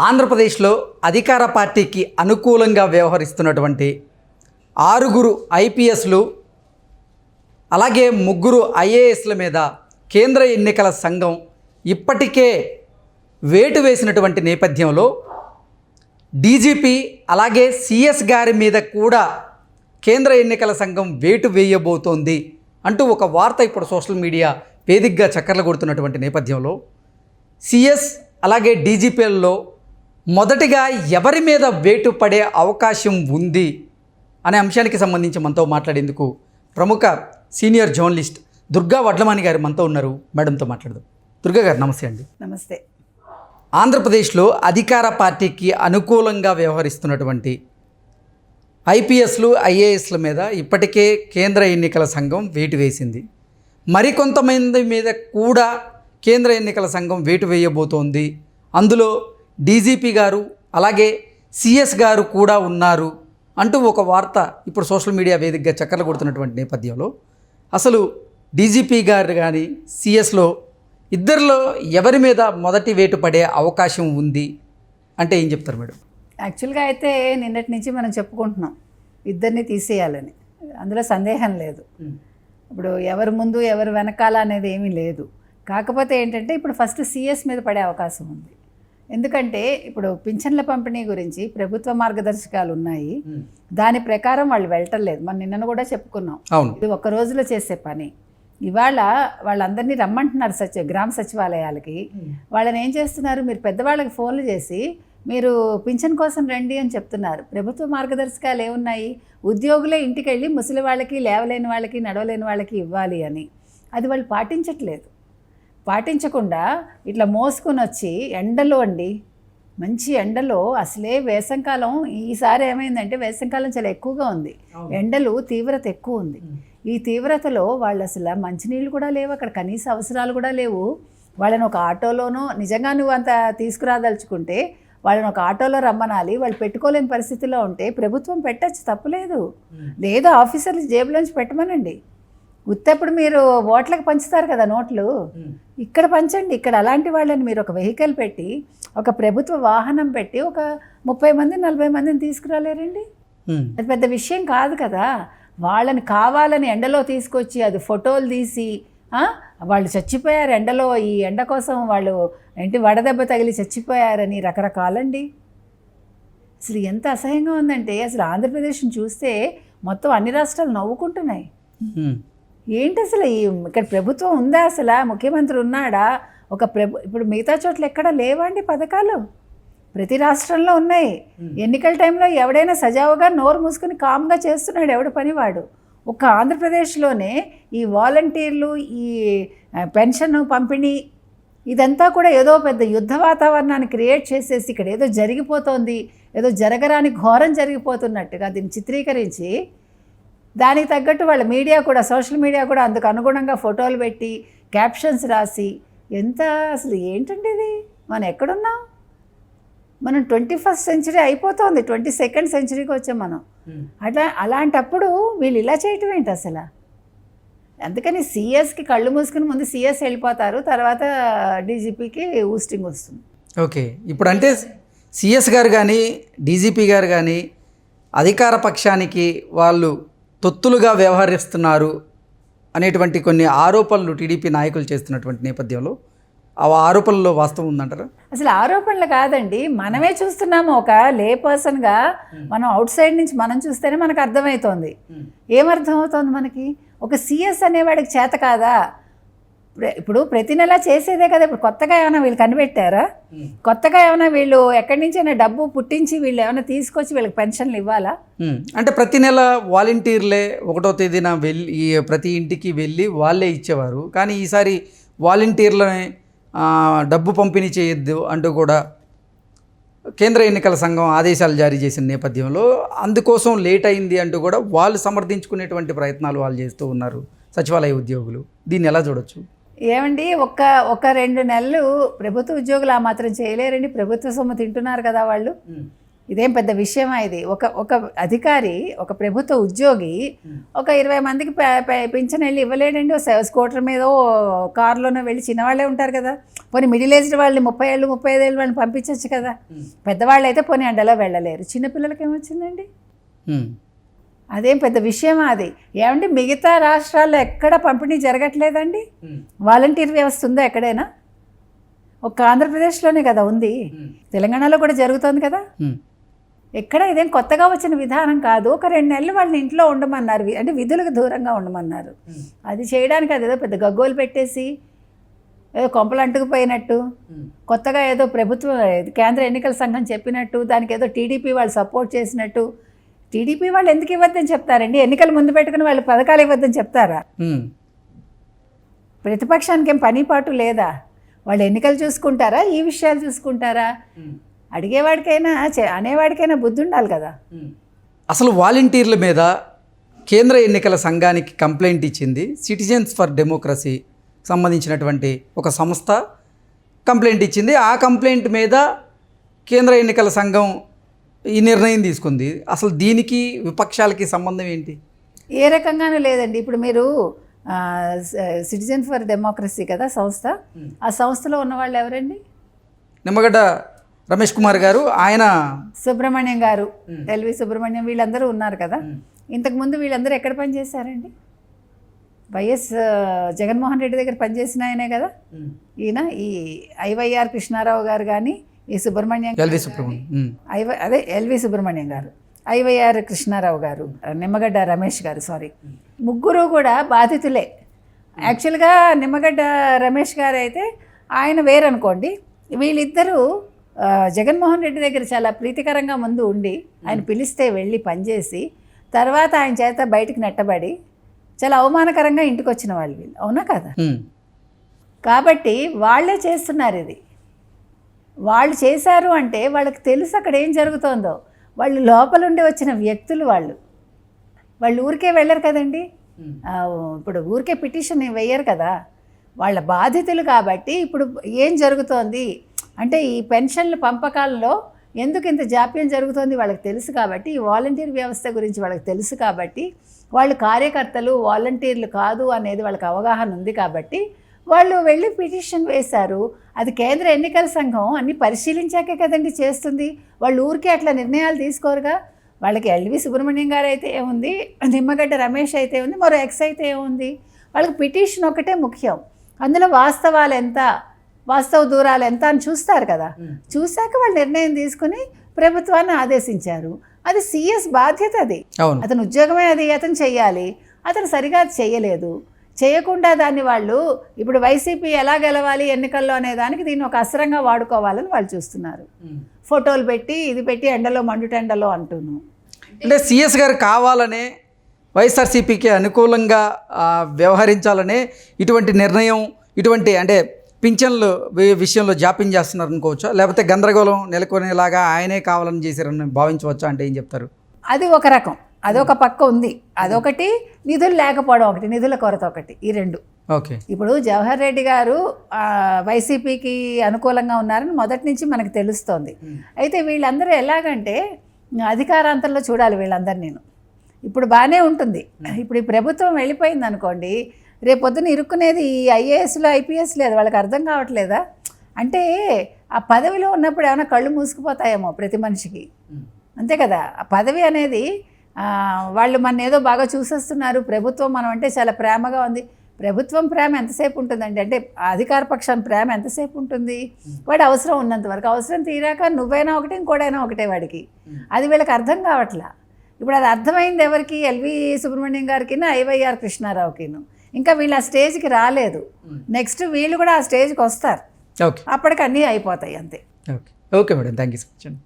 ఆంధ్రప్రదేశ్లో అధికార పార్టీకి అనుకూలంగా వ్యవహరిస్తున్నటువంటి 6 ఐపీఎస్లు అలాగే 3 ఐఏఎస్ల మీద కేంద్ర ఎన్నికల సంఘం ఇప్పటికే వేటు వేసినటువంటి నేపథ్యంలో డీజీపీ అలాగే సిఎస్ గారి మీద కూడా కేంద్ర ఎన్నికల సంఘం వేటు వేయబోతోంది అంటూ ఒక వార్త ఇప్పుడు సోషల్ మీడియా వేదికగా చక్కర్లు కొడుతున్నటువంటి నేపథ్యంలో సిఎస్ అలాగే డీజీపీలలో మొదటిగా ఎవరి మీద వేటు పడే అవకాశం ఉంది అనే అంశానికి సంబంధించి మనతో మాట్లాడేందుకు ప్రముఖ సీనియర్ జర్నలిస్ట్ దుర్గా వడ్లమాని గారు మనతో ఉన్నారు. మేడంతో మాట్లాడదాం. దుర్గా గారు నమస్తే అండి. నమస్తే. ఆంధ్రప్రదేశ్లో అధికార పార్టీకి అనుకూలంగా వ్యవహరిస్తున్నటువంటి ఐపీఎస్లు ఐఏఎస్ల మీద ఇప్పటికే కేంద్ర ఎన్నికల సంఘం వేటు వేసింది. మరికొంతమంది మీద కూడా కేంద్ర ఎన్నికల సంఘం వేటు వేయబోతోంది. అందులో డీజీపీ గారు అలాగే సిఎస్ గారు కూడా ఉన్నారు అంటూ ఒక వార్త ఇప్పుడు సోషల్ మీడియా వేదికగా చక్కర్లు కొడుతున్నటువంటి నేపథ్యంలో అసలు డీజీపీ గారు కానీ సిఎస్లో ఇద్దరిలో ఎవరి మీద మొదటి వేటు పడే అవకాశం ఉంది అంటే ఏం చెప్తారు మేడం? యాక్చువల్గా అయితే నిన్నటి నుంచి మనం చెప్పుకుంటున్నాం ఇద్దరిని తీసేయాలని, అందులో సందేహం లేదు. ఇప్పుడు ఎవరి ముందు ఎవరు వెనకాల అనేది ఏమీ లేదు. కాకపోతే ఏంటంటే ఇప్పుడు ఫస్ట్ సిఎస్ మీద పడే అవకాశం ఉంది. ఎందుకంటే ఇప్పుడు పింఛన్ల పంపిణీ గురించి ప్రభుత్వ మార్గదర్శకాలు ఉన్నాయి. దాని ప్రకారం వాళ్ళు వెళ్ళటం లేదు. మనం నిన్న కూడా చెప్పుకున్నాం, ఇది ఒక్క రోజులో చేసే పని. ఇవాళ వాళ్ళందరినీ రమ్మంటున్నారు గ్రామ సచివాలయాలకి. వాళ్ళని ఏం చేస్తున్నారు, మీరు పెద్దవాళ్ళకి ఫోన్లు చేసి మీరు పింఛన్ కోసం రండి అని చెప్తున్నారు. ప్రభుత్వ మార్గదర్శకాలు ఏమున్నాయి, ఉద్యోగులే ఇంటికి వెళ్ళి ముసలి వాళ్ళకి, లేవలేని వాళ్ళకి, నడవలేని వాళ్ళకి ఇవ్వాలి అని. అది వాళ్ళు పాటించకుండా ఇట్లా మోసుకొని వచ్చి ఎండలో అండి, మంచి ఎండలో, అసలే వేసంకాలం ఈసారి ఏమైందంటే వేసంకాలం చాలా ఎక్కువగా ఉంది, ఎండలు తీవ్రత ఎక్కువ ఉంది. ఈ తీవ్రతలో వాళ్ళు అసలు మంచినీళ్ళు కూడా లేవు, అక్కడ కనీస అవసరాలు కూడా లేవు. వాళ్ళని ఒక ఆటోలోనో, నిజంగా నువ్వు అంత తీసుకురాదలుచుకుంటే వాళ్ళని ఒక ఆటోలో రమ్మనాలి. వాళ్ళు పెట్టుకోలేని పరిస్థితిలో ఉంటే ప్రభుత్వం పెట్టచ్చు, తప్పులేదు. లేదా ఆఫీసర్లు జేబులోంచి పెట్టమనండి. ఉత్తప్పుడు మీరు ఓట్లకు పంచుతారు కదా నోట్లు, ఇక్కడ పంచండి. ఇక్కడ అలాంటి వాళ్ళని మీరు ఒక వెహికల్ పెట్టి, ఒక ప్రభుత్వ వాహనం పెట్టి ఒక 30 మంది 40 మందిని తీసుకురాలేరండి? అది పెద్ద విషయం కాదు కదా. వాళ్ళని కావాలని ఎండలో తీసుకొచ్చి అది ఫోటోలు తీసి వాళ్ళు చచ్చిపోయారు ఎండలో, ఈ ఎండ కోసం వాళ్ళు వడదెబ్బ తగిలి చచ్చిపోయారని రకరకాలండి. అసలు ఎంత అసహ్యంగా ఉందంటే అసలు ఆంధ్రప్రదేశ్ని చూస్తే మొత్తం అన్ని రాష్ట్రాలు నవ్వుకుంటున్నాయి. ఏంటి అసలు ఇక్కడ ప్రభుత్వం ఉందా, అసలు ముఖ్యమంత్రి ఉన్నాడా? ఇప్పుడు మిగతా చోట్ల ఎక్కడ లేవండి పథకాలు, ప్రతి రాష్ట్రంలో ఉన్నాయి. ఎన్నికల టైంలో ఎవడైనా సజావుగా నోరు మూసుకొని కామ్గా చేస్తున్నాడు ఎవడి పనివాడు. ఒక ఆంధ్రప్రదేశ్లోనే ఈ వాలంటీర్లు, ఈ పెన్షన్ పంపిణీ, ఇదంతా కూడా ఏదో పెద్ద యుద్ధ వాతావరణాన్ని క్రియేట్ చేసేసి ఇక్కడ ఏదో జరిగిపోతోంది, ఏదో జరగరాని ఘోరం జరిగిపోతున్నట్టుగా దీన్ని చిత్రీకరించి దానికి తగ్గట్టు వాళ్ళ మీడియా కూడా, సోషల్ మీడియా కూడా అందుకు అనుగుణంగా ఫోటోలు పెట్టి క్యాప్షన్స్ రాసి, ఎంత అసలు ఏంటండి ఇది? మనం ఎక్కడున్నాం? మనం 21st సెంచరీ అయిపోతుంది, 22nd సెంచరీకి వచ్చాం మనం. అలాంటప్పుడు వీళ్ళు ఇలా చేయటం ఏంటి అసలు? అందుకని సిఎస్కి కళ్ళు మూసుకుని ముందు సిఎస్ వెళ్ళిపోతారు, తర్వాత డీజీపీకి ఊస్టింగ్ వస్తుంది. ఓకే, ఇప్పుడు అంటే సిఎస్ గారు కానీ డీజీపీ గారు కానీ అధికార పక్షానికి వాళ్ళు తొత్తులుగా వ్యవహరిస్తున్నారు అనేటువంటి కొన్ని ఆరోపణలు టీడీపీ నాయకులు చేస్తున్నటువంటి నేపథ్యంలో ఆ ఆరోపణల్లో వాస్తవం ఉందంటారా? అసలు ఆరోపణలు కాదండి, మనమే చూస్తున్నాము. ఒక లే పర్సన్గా మనం అవుట్ సైడ్ నుంచి మనం చూస్తేనే మనకు అర్థమవుతోంది. ఏమర్థమవుతోంది మనకి? ఒక సిఎస్ అనేవాడికి చేత కాదా? ఇప్పుడు ప్రతి నెల చేసేదే కదా. ఇప్పుడు కొత్తగా ఏమైనా వీళ్ళు కనిపెట్టారా? కొత్తగా ఏమైనా వీళ్ళు ఎక్కడి నుంచైనా డబ్బు పుట్టించి వీళ్ళు ఏమైనా తీసుకొచ్చి వీళ్ళకి పెన్షన్లు ఇవ్వాలా? అంటే ప్రతి నెల వాలంటీర్లే 1వ తేదీన వెళ్ళి ప్రతి ఇంటికి వెళ్ళి వాళ్ళే ఇచ్చేవారు. కానీ ఈసారి వాలంటీర్లనే డబ్బు పంపిణీ చేయొద్దు అంటూ కూడా కేంద్ర ఎన్నికల సంఘం ఆదేశాలు జారీ చేసిన నేపథ్యంలో అందుకోసం లేట్ అయింది అంటూ కూడా వాళ్ళు సమర్థించుకునేటువంటి ప్రయత్నాలు వాళ్ళు చేస్తూ ఉన్నారు సచివాలయ ఉద్యోగులు. దీన్ని ఎలా చూడొచ్చు? ఏమండి, ఒక 2 నెలలు ప్రభుత్వ ఉద్యోగులు ఆ మాత్రం చేయలేరండి. ప్రభుత్వ సొమ్ము తింటున్నారు కదా వాళ్ళు. ఇదేం పెద్ద విషయమా ఇది? ఒక అధికారి, ఒక ప్రభుత్వ ఉద్యోగి ఒక 20 మందికి పింఛన్ వెళ్ళి ఇవ్వలేడండి. స్కూటర్ మీద కారులోనో వెళ్ళి చిన్నవాళ్ళే ఉంటారు కదా, పోనీ మిడిల్ ఏజ్డ్ వాళ్ళని 30 ఏళ్ళు 35 ఏళ్ళు వాళ్ళని పంపించవచ్చు కదా. పెద్దవాళ్ళు అయితే పోనీ అండలా వెళ్ళలేరు, చిన్నపిల్లలకి ఏమొచ్చిందండి? అదేం పెద్ద విషయమా అది? ఏమంటే మిగతా రాష్ట్రాల్లో ఎక్కడ పంపిణీ జరగట్లేదండి? వాలంటీర్ వ్యవస్థ ఉందా ఎక్కడైనా? ఒక ఆంధ్రప్రదేశ్లోనే కదా ఉంది, తెలంగాణలో కూడా జరుగుతుంది కదా. ఎక్కడ ఇదేం కొత్తగా వచ్చిన విధానం కాదు. ఒక 2 నెలలు వాళ్ళని ఇంట్లో ఉండమన్నారు, అంటే విధులకు దూరంగా ఉండమన్నారు. అది చేయడానికి అదేదో పెద్ద గగ్గోలు పెట్టేసి ఏదో కొంపలు అంటుకుపోయినట్టు, కొత్తగా ఏదో ప్రభుత్వం కేంద్ర ఎన్నికల సంఘం చెప్పినట్టు, దానికి ఏదో టీడీపీ వాళ్ళు సపోర్ట్ చేసినట్టు. టీడీపీ వాళ్ళు ఎందుకు ఇవ్వద్దని చెప్తారండి? ఎన్నికలు ముందు పెట్టుకుని వాళ్ళు పథకాలు ఇవ్వద్దని చెప్తారా? ప్రతిపక్షానికి ఏం పని పాటు లేదా? వాళ్ళు ఎన్నికలు చూసుకుంటారా, ఈ విషయాలు చూసుకుంటారా? అడిగేవాడికైనా అనేవాడికైనా బుద్ధి ఉండాలి కదా. అసలు వాలంటీర్ల మీద కేంద్ర ఎన్నికల సంఘానికి కంప్లైంట్ ఇచ్చింది సిటిజన్స్ ఫర్ డెమోక్రసీ సంబంధించినటువంటి ఒక సంస్థ కంప్లైంట్ ఇచ్చింది. ఆ కంప్లైంట్ మీద కేంద్ర ఎన్నికల సంఘం ఈ నిర్ణయం తీసుకుంది. అసలు దీనికి విపక్షాలకి సంబంధం ఏంటి? ఏ రకంగానూ లేదండి. ఇప్పుడు మీరు సిటిజన్ ఫర్ డెమోక్రసీ కదా సంస్థ, ఆ సంస్థలో ఉన్న వాళ్ళు ఎవరండి? నిమ్మగడ్డ రమేష్ కుమార్ గారు, ఆయన సుబ్రహ్మణ్యం గారు, ఎల్వి సుబ్రహ్మణ్యం, వీళ్ళందరూ ఉన్నారు కదా. ఇంతకుముందు వీళ్ళందరూ ఎక్కడ పనిచేశారండి? వైఎస్ జగన్మోహన్ రెడ్డి దగ్గర పనిచేసిన ఆయనే కదా ఈయన. ఈ ఐవైఆర్ కృష్ణారావు గారు కానీ, ఈ సుబ్రహ్మణ్యం, ఎల్వి సుబ్రహ్మణ్యం గారు, ఐవైఆర్ కృష్ణారావు గారు, నిమ్మగడ్డ రమేష్ గారు, సారీ, ముగ్గురు కూడా బాధితులే. యాక్చువల్గా నిమ్మగడ్డ రమేష్ గారు అయితే ఆయన వేరనుకోండి, వీళ్ళిద్దరూ జగన్మోహన్ రెడ్డి దగ్గర చాలా ప్రీతికరంగా ముందు ఉండి ఆయన పిలిస్తే వెళ్ళి పనిచేసి తర్వాత ఆయన చేత బయటికి నెట్టబడి చాలా అవమానకరంగా ఇంటికి వచ్చిన వాళ్ళు వీళ్ళు, అవునా కదా? కాబట్టి వాళ్ళే చేస్తున్నారు ఇది. వాళ్ళు చేశారు అంటే వాళ్ళకి తెలుసు అక్కడ ఏం జరుగుతోందో. వాళ్ళు లోపలుండి వచ్చిన వ్యక్తులు, వాళ్ళు ఊరికే వెళ్ళరు కదండి. ఇప్పుడు ఊరికే పిటిషన్ వేయరు కదా, వాళ్ళ బాధితులు. కాబట్టి ఇప్పుడు ఏం జరుగుతోంది అంటే ఈ పెన్షన్ల పంపకాలలో ఎందుకు ఇంత జాప్యం జరుగుతోంది వాళ్ళకి తెలుసు. కాబట్టి ఈ వాలంటీర్ వ్యవస్థ గురించి వాళ్ళకి తెలుసు. కాబట్టి వాళ్ళు కార్యకర్తలు వాలంటీర్లు కాదు అనేది వాళ్ళకి అవగాహన ఉంది. కాబట్టి వాళ్ళు వెళ్ళి పిటిషన్ వేశారు. అది కేంద్ర ఎన్నికల సంఘం అన్ని పరిశీలించాకే కదండి చేస్తుంది. వాళ్ళు ఊరికే అట్లా నిర్ణయాలు తీసుకోరుగా. వాళ్ళకి ఎల్వి సుబ్రహ్మణ్యం గారు అయితే ఏముంది, నిమ్మగడ్డ రమేష్ అయితే ఉంది, మరో ఎక్స్ అయితే ఏముంది, వాళ్ళకి పిటిషన్ ఒకటే ముఖ్యం. అందులో వాస్తవాలు ఎంత, వాస్తవ దూరాలు ఎంత అని చూస్తారు కదా. చూశాక వాళ్ళు నిర్ణయం తీసుకుని ప్రభుత్వాన్ని ఆదేశించారు. అది సీఎస్ బాధ్యత. అది అతని ఉద్యోగమే, అది అతను చెయ్యాలి. అతను సరిగా చేయలేదు. చేయకుండా దాన్ని వాళ్ళు ఇప్పుడు వైసీపీ ఎలా గెలవాలి ఎన్నికల్లో అనే దానికి దీన్ని ఒక అస్త్రంగా వాడుకోవాలని వాళ్ళు చూస్తున్నారు. ఫోటోలు పెట్టి ఇది పెట్టి ఎండలో మండుటెండలో అంటున్నాను. అంటే సిఎస్ గారు కావాలనే వైఎస్ఆర్సీపీకి అనుకూలంగా వ్యవహరించాలనే ఇటువంటి నిర్ణయం, ఇటువంటి అంటే పింఛన్లు విషయంలో జాప్యం చేస్తున్నారు అనుకోవచ్చా? లేకపోతే గందరగోళం నెలకొనేలాగా ఆయనే కావాలని చేశారని భావించవచ్చా? అంటే ఏం చెప్తారు? అది ఒక రకం, అదొక పక్క ఉంది. అదొకటి, నిధులు లేకపోవడం ఒకటి, నిధుల కొరత ఒకటి, ఈ రెండు. ఓకే. ఇప్పుడు జవహర్ రెడ్డి గారు వైసీపీకి అనుకూలంగా ఉన్నారని మొదటి నుంచి మనకు తెలుస్తోంది. అయితే వీళ్ళందరూ ఎలాగంటే అధికారాంతంలో చూడాలి వీళ్ళందరూ. నేను ఇప్పుడు బాగానే ఉంటుంది. ఇప్పుడు ఈ ప్రభుత్వం వెళ్ళిపోయింది అనుకోండి, రేపొద్దున ఇరుక్కునేది ఈ ఐఏఎస్లు ఐపీఎస్ లేదు. వాళ్ళకి అర్థం కావట్లేదా? అంటే ఆ పదవిలో ఉన్నప్పుడు ఏమైనా కళ్ళు మూసుకుపోతాయేమో ప్రతి మనిషికి, అంతే కదా. ఆ పదవి అనేది వాళ్ళు మన ఏదో బాగా చూసేస్తున్నారు, ప్రభుత్వం మనం అంటే చాలా ప్రేమగా ఉంది. ప్రభుత్వం ప్రేమ ఎంతసేపు ఉంటుందండి? అంటే అధికార పక్షాన్ని ప్రేమ ఎంతసేపు ఉంటుంది? వాడు అవసరం ఉన్నంత వరకు, అవసరం తీరాక నువ్వైనా ఒకటి ఇంకోడైనా ఒకటే వాడికి. అది వీళ్ళకి అర్థం కావట్లా. ఇప్పుడు అది అర్థమైంది ఎవరికి? ఎల్వి సుబ్రహ్మణ్యం గారికి, ఐవైఆర్ కృష్ణారావుకిను. ఇంకా వీళ్ళు ఆ స్టేజ్కి రాలేదు. నెక్స్ట్ వీళ్ళు కూడా ఆ స్టేజ్కి వస్తారు. అప్పటికి అన్నీ అయిపోతాయి, అంతే. Okay madam, thank you so much.